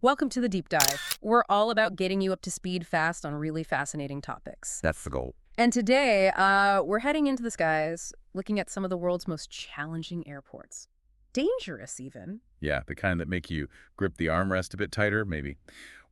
Welcome to the deep dive. We're all about getting you up to speed fast on really fascinating topics. That's the goal. And today, we're heading into the skies, looking at some of the world's most challenging airports. Dangerous, even. Yeah, the kind that make you grip the armrest a bit tighter, maybe.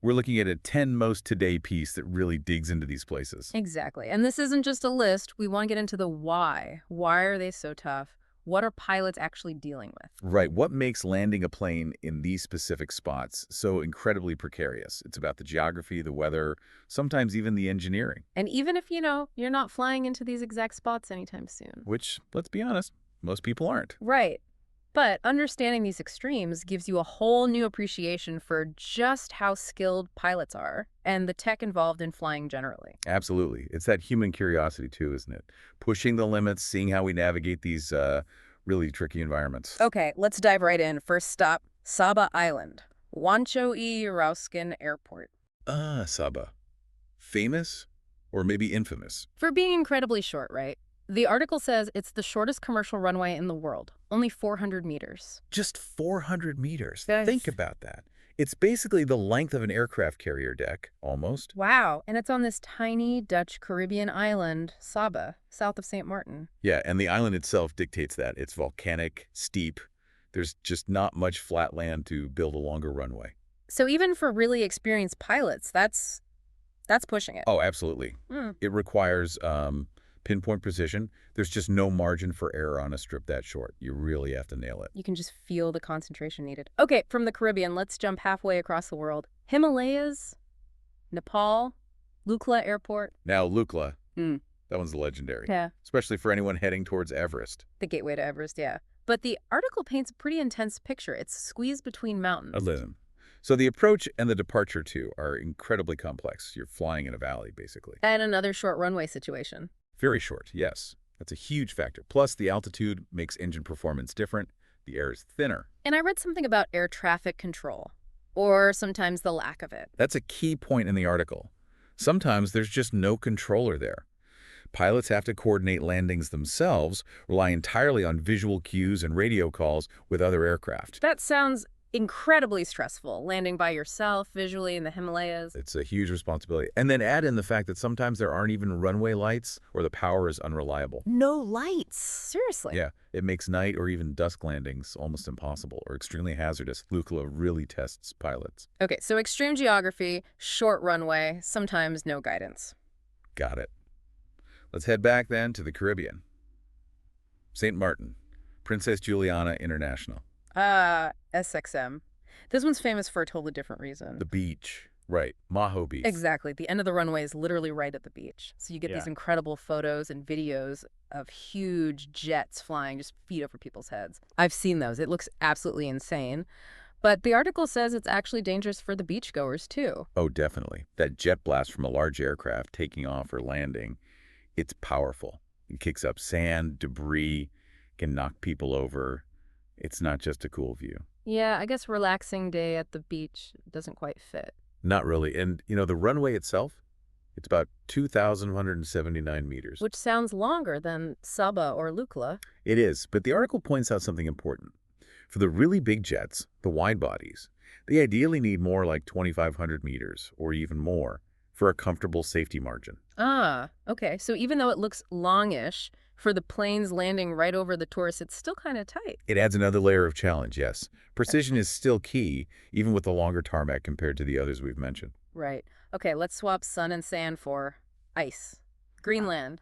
We're looking at a 10 most today piece that really digs into these places. Exactly. And this isn't just a list. We want to get into the why. Why are they so tough? What are pilots actually dealing with? Right, what makes landing a plane in these specific spots so incredibly precarious? It's about the geography, the weather, sometimes even the engineering. And even if, you're not flying into these exact spots anytime soon. Which, let's be honest, most people aren't. Right. But understanding these extremes gives you a whole new appreciation for just how skilled pilots are and the tech involved in flying generally. Absolutely. It's that human curiosity too, isn't it? Pushing the limits, seeing how we navigate these really tricky environments. Okay, let's dive right in. First stop, Saba Island, Wancho-i-Rauskin Airport. Saba. Famous or maybe infamous? For being incredibly short, right? The article says it's the shortest commercial runway in the world, only 400 meters. Just 400 meters. Yes. Think about that. It's basically the length of an aircraft carrier deck, almost. Wow, and it's on this tiny Dutch Caribbean island, Saba, south of St. Martin. Yeah, and the island itself dictates that. It's volcanic, steep. There's just not much flat land to build a longer runway. So even for really experienced pilots, that's pushing it. Oh, absolutely. Hmm. It requires pinpoint precision. There's just no margin for error on a strip that short. You really have to nail it. You can just feel the concentration needed. Okay, from the Caribbean, let's jump halfway across the world. Himalayas, Nepal, Lukla Airport. Now, Lukla, Hmm. that one's legendary, Yeah, especially for anyone heading towards Everest. the gateway to Everest, yeah. But the article paints a pretty intense picture. It's squeezed between mountains. Listen. So the approach and the departure, too, are incredibly complex. You're flying in a valley, basically. And another short runway situation. Very short, yes. That's a huge factor. Plus, the altitude makes engine performance different. The air is thinner. And I read something about air traffic control, or sometimes the lack of it. That's a key point in the article. Sometimes there's just no controller there. Pilots have to coordinate landings themselves, rely entirely on visual cues and radio calls with other aircraft. That sounds incredibly stressful, landing by yourself visually in the Himalayas. It's a huge responsibility. And then add in the fact that sometimes there aren't even runway lights or the power is unreliable. No lights. Seriously. Yeah, it makes night or even dusk landings almost impossible or extremely hazardous. Lukla really tests pilots. Okay, so extreme geography, short runway, sometimes no guidance. Got it. Let's head back then to the Caribbean. St. Martin, Princess Juliana International. SXM. This one's famous for a totally different reason. The beach. Right, Maho Beach. Exactly. The end of the runway is literally right at the beach. So you get Yeah. these incredible photos and videos of huge jets flying just feet over people's heads. I've seen those. It looks absolutely insane. But the article says it's actually dangerous for the beachgoers, too. Oh, definitely. That jet blast from a large aircraft taking off or landing, it's powerful. It kicks up sand, debris, can knock people over. It's not just a cool view. Yeah, I guess relaxing day at the beach doesn't quite fit. Not really. And, the runway itself, it's about 2,179 meters. Which sounds longer than Saba or Lukla. It is, but the article points out something important. For the really big jets, the wide bodies, they ideally need more like 2,500 meters or even more for a comfortable safety margin. Ah, okay. So even though it looks longish, for the planes landing right over the tourists, it's still kind of tight. It adds another layer of challenge, yes. Precision is still key, even with the longer tarmac compared to the others we've mentioned. Right. Okay, let's swap sun and sand for ice. Greenland,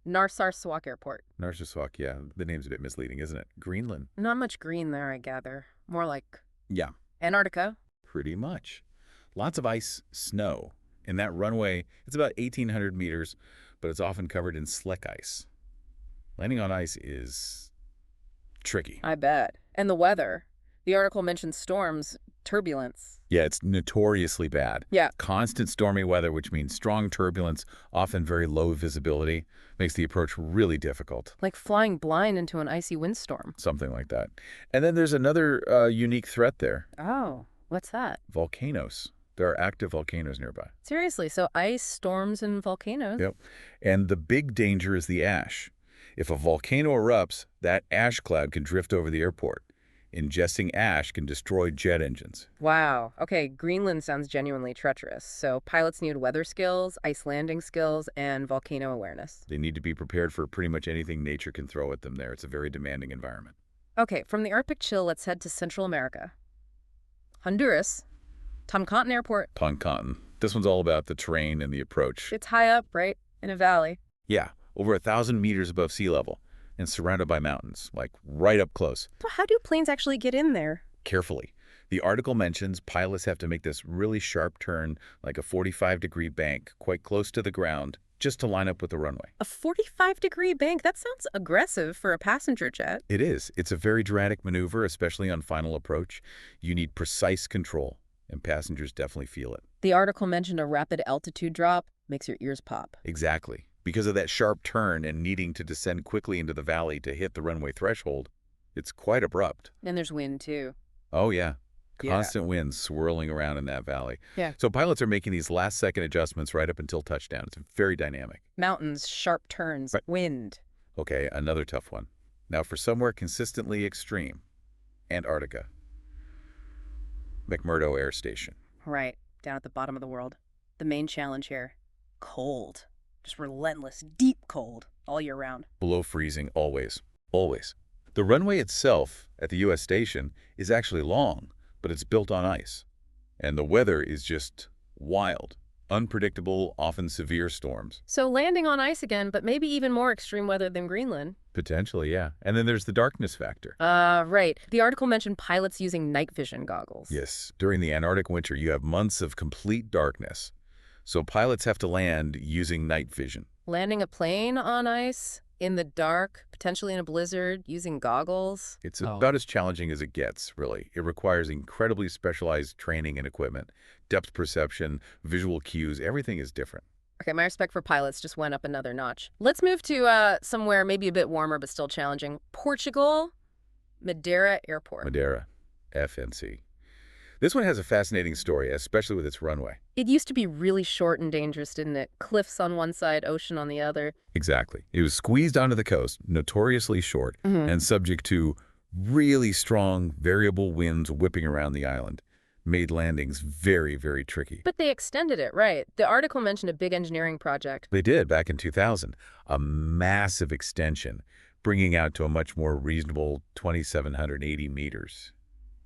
Narsarsuaq Airport. Narsarsuaq, yeah, the name's a bit misleading, isn't it? Greenland. Not much green there, I gather. More like Yeah, Antarctica. pretty much. Lots of ice, snow. And that runway, it's about 1,800 meters, but it's often covered in slick ice. Landing on ice is tricky. I bet. And the weather. The article mentions storms, turbulence. Yeah, it's notoriously bad. Yeah. Constant stormy weather, which means strong turbulence, often very low visibility, makes the approach really difficult. Like flying blind into an icy windstorm. Something like that. And then there's another unique threat there. Oh, what's that? Volcanoes. There are active volcanoes nearby. Seriously, so ice, storms, and volcanoes. Yep. And the big danger is the ash. If a volcano erupts, that ash cloud can drift over the airport. Ingesting ash can destroy jet engines. Wow. Okay, Greenland sounds genuinely treacherous. So pilots need weather skills, ice landing skills, and volcano awareness. They need to be prepared for pretty much anything nature can throw at them there. It's a very demanding environment. Okay, from the Arctic chill, let's head to Central America. Honduras, Toncontin Airport. Toncontin. This one's all about the terrain and the approach. It's high up, right? In a valley. Yeah, over 1,000 meters above sea level and surrounded by mountains, like right up close. So how do planes actually get in there? Carefully. The article mentions pilots have to make this really sharp turn, like a 45-degree bank, quite close to the ground, just to line up with the runway. A 45-degree bank? That sounds aggressive for a passenger jet. It is. It's a very dramatic maneuver, especially on final approach. You need precise control, and passengers definitely feel it. The article mentioned a rapid altitude drop makes your ears pop. Exactly. Because of that sharp turn and needing to descend quickly into the valley to hit the runway threshold, it's quite abrupt. And there's wind, too. Oh, yeah. Constant winds swirling around in that valley. Yeah. So pilots are making these last-second adjustments right up until touchdown. It's very dynamic. Mountains, sharp turns, Right. wind. Okay, another tough one. Now for somewhere consistently extreme, Antarctica. McMurdo Air Station. Right, down at the bottom of the world. The main challenge here, cold. Just relentless, deep cold all year round. Below freezing, always. Always. The runway itself at the U.S. station is actually long, but it's built on ice. And the weather is just wild, unpredictable, often severe storms. So landing on ice again, but maybe even more extreme weather than Greenland. Potentially, yeah. And then there's the darkness factor. Right. The article mentioned pilots using night vision goggles. Yes, during the Antarctic winter, you have months of complete darkness. So pilots have to land using night vision. Landing a plane on ice, in the dark, potentially in a blizzard, using goggles. It's about as challenging as it gets, really. It requires incredibly specialized training and equipment, depth perception, visual cues, everything is different. Okay, my respect for pilots just went up another notch. Let's move to somewhere maybe a bit warmer but still challenging. Portugal, Madeira Airport. Madeira, FNC. This one has a fascinating story, especially with its runway. It used to be really short and dangerous, didn't it? Cliffs on one side, ocean on the other. Exactly. It was squeezed onto the coast, notoriously short, and subject to really strong variable winds whipping around the island. Made landings very, very tricky. But they extended it, right? The article mentioned a big engineering project. They did back in 2000, a massive extension, bringing out to a much more reasonable 2,780 meters.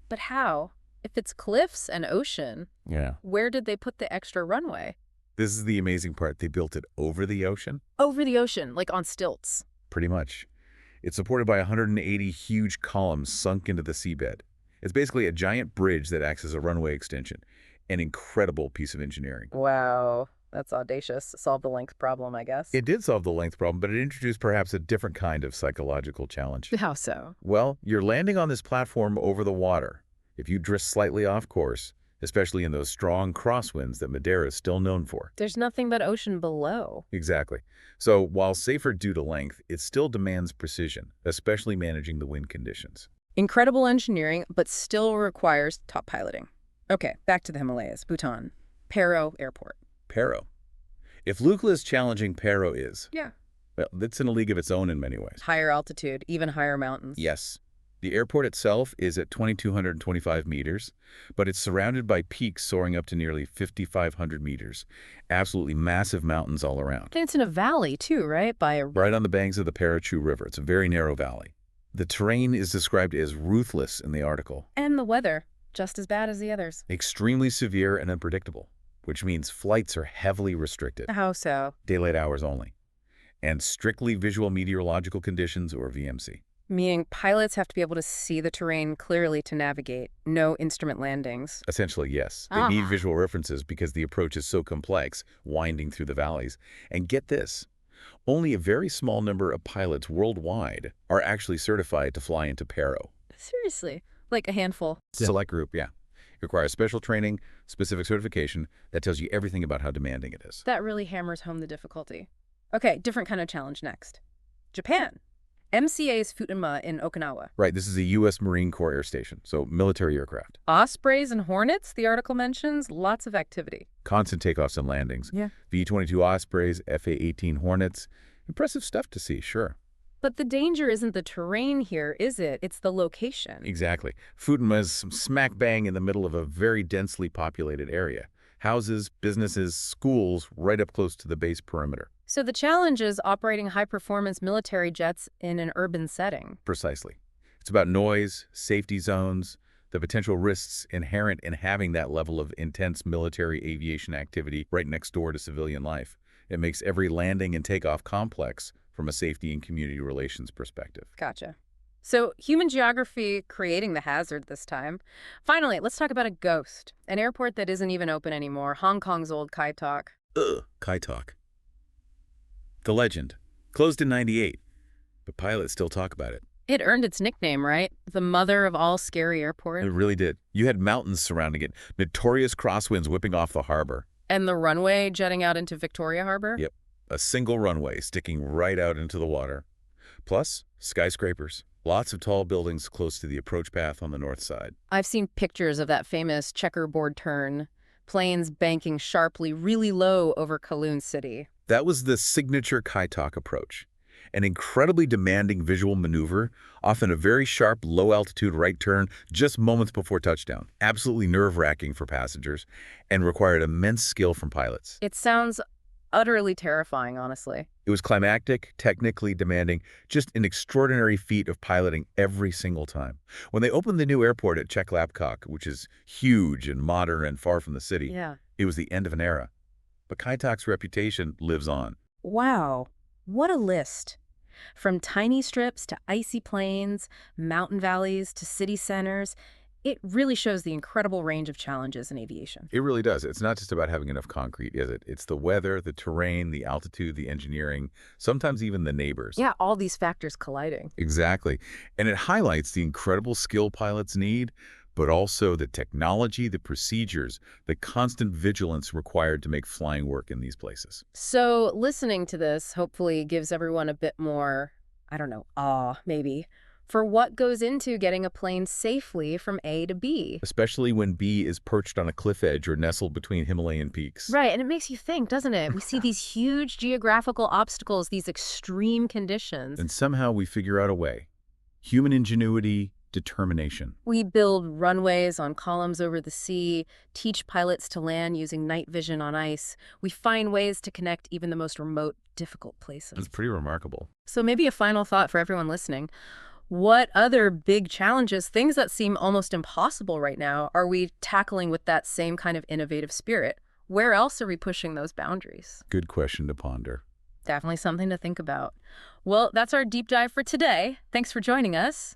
But how? If it's cliffs and ocean, Yeah. where did they put the extra runway? This is the amazing part. They built it over the ocean, Over the ocean, like on stilts. pretty much. It's supported by 180 huge columns sunk into the seabed. It's basically a giant bridge that acts as a runway extension. An incredible piece of engineering. Wow, that's audacious. Solve the length problem, I guess. It did solve the length problem, but it introduced perhaps a different kind of psychological challenge. How so? Well, you're landing on this platform over the water. If you drift slightly off course, especially in those strong crosswinds that Madeira is still known for. There's nothing but ocean below. Exactly. So while safer due to length, it still demands precision, especially managing the wind conditions. Incredible engineering, but still requires top piloting. Okay, back to the Himalayas, Bhutan. Paro Airport. Paro. If Lukla is challenging, Paro is. Yeah. Well, it's in a league of its own in many ways. Higher altitude, even higher mountains. Yes. The airport itself is at 2,225 meters, but it's surrounded by peaks soaring up to nearly 5,500 meters. Absolutely massive mountains all around. And it's in a valley, too, right? Right on the banks of the Parachu River. It's a very narrow valley. The terrain is described as ruthless in the article. And the weather, just as bad as the others. Extremely severe and unpredictable, which means flights are heavily restricted. How so? Daylight hours only. And strictly visual meteorological conditions, or VMC. Meaning pilots have to be able to see the terrain clearly to navigate. No instrument landings. Essentially, yes. They need visual references because the approach is so complex, winding through the valleys. And get this, only a very small number of pilots worldwide are actually certified to fly into Paro. Seriously? Like a handful. Select group, yeah. It requires special training, specific certification that tells you everything about how demanding it is. That really hammers home the difficulty. Okay, different kind of challenge next. Japan. MCA's Futenma in Okinawa. Right, this is a U.S. Marine Corps air station, so military aircraft. Ospreys and Hornets, the article mentions, lots of activity. Constant takeoffs and landings. Yeah. V-22 Ospreys, FA-18 Hornets. Impressive stuff to see, sure. But the danger isn't the terrain here, is it? It's the location. Exactly. Futenma is smack bang in the middle of a very densely populated area. Houses, businesses, schools right up close to the base perimeter. So the challenge is operating high-performance military jets in an urban setting. Precisely. It's about noise, safety zones, the potential risks inherent in having that level of intense military aviation activity right next door to civilian life. It makes every landing and takeoff complex from a safety and community relations perspective. Gotcha. So human geography creating the hazard this time. Finally, let's talk about a ghost, an airport that isn't even open anymore, Hong Kong's old Kai Tak. Ugh. Kai Tak. The legend. Closed in '98, but pilots still talk about it. It earned its nickname, right? The mother of all scary airports. It really did. You had mountains surrounding it, notorious crosswinds whipping off the harbor. And the runway jutting out into Victoria Harbor? Yep, a single runway sticking right out into the water. Plus, skyscrapers. Lots of tall buildings close to the approach path on the north side. I've seen pictures of that famous checkerboard turn, planes banking sharply really low over Kowloon City. That was the signature Kai Tak approach. An incredibly demanding visual maneuver, often a very sharp, low-altitude right turn just moments before touchdown. Absolutely nerve-wracking for passengers and required immense skill from pilots. It sounds utterly terrifying, honestly. It was climactic, technically demanding, just an extraordinary feat of piloting every single time. When they opened the new airport at Cheklapkok, which is huge and modern and far from the city, Yeah. it was the end of an era. But Kai Tak's reputation lives on. Wow. What a list. From tiny strips to icy plains, mountain valleys to city centers, it really shows the incredible range of challenges in aviation. It really does. It's not just about having enough concrete, is it? It's the weather, the terrain, the altitude, the engineering, sometimes even the neighbors. Yeah, all these factors colliding. Exactly. And it highlights the incredible skill pilots need, but also the technology, the procedures, the constant vigilance required to make flying work in these places. So listening to this hopefully gives everyone a bit more, I don't know, awe, maybe, for what goes into getting a plane safely from A to B. Especially when B is perched on a cliff edge or nestled between Himalayan peaks. Right, and it makes you think, doesn't it? We see these huge geographical obstacles, these extreme conditions. And somehow we figure out a way. Human ingenuity, determination. We build runways on columns over the sea, teach pilots to land using night vision on ice. We find ways to connect even the most remote, difficult places. It's pretty remarkable. So maybe a final thought for everyone listening. What other big challenges, things that seem almost impossible right now, are we tackling with that same kind of innovative spirit? Where else are we pushing those boundaries? Good question to ponder. Definitely something to think about. Well, that's our deep dive for today. Thanks for joining us.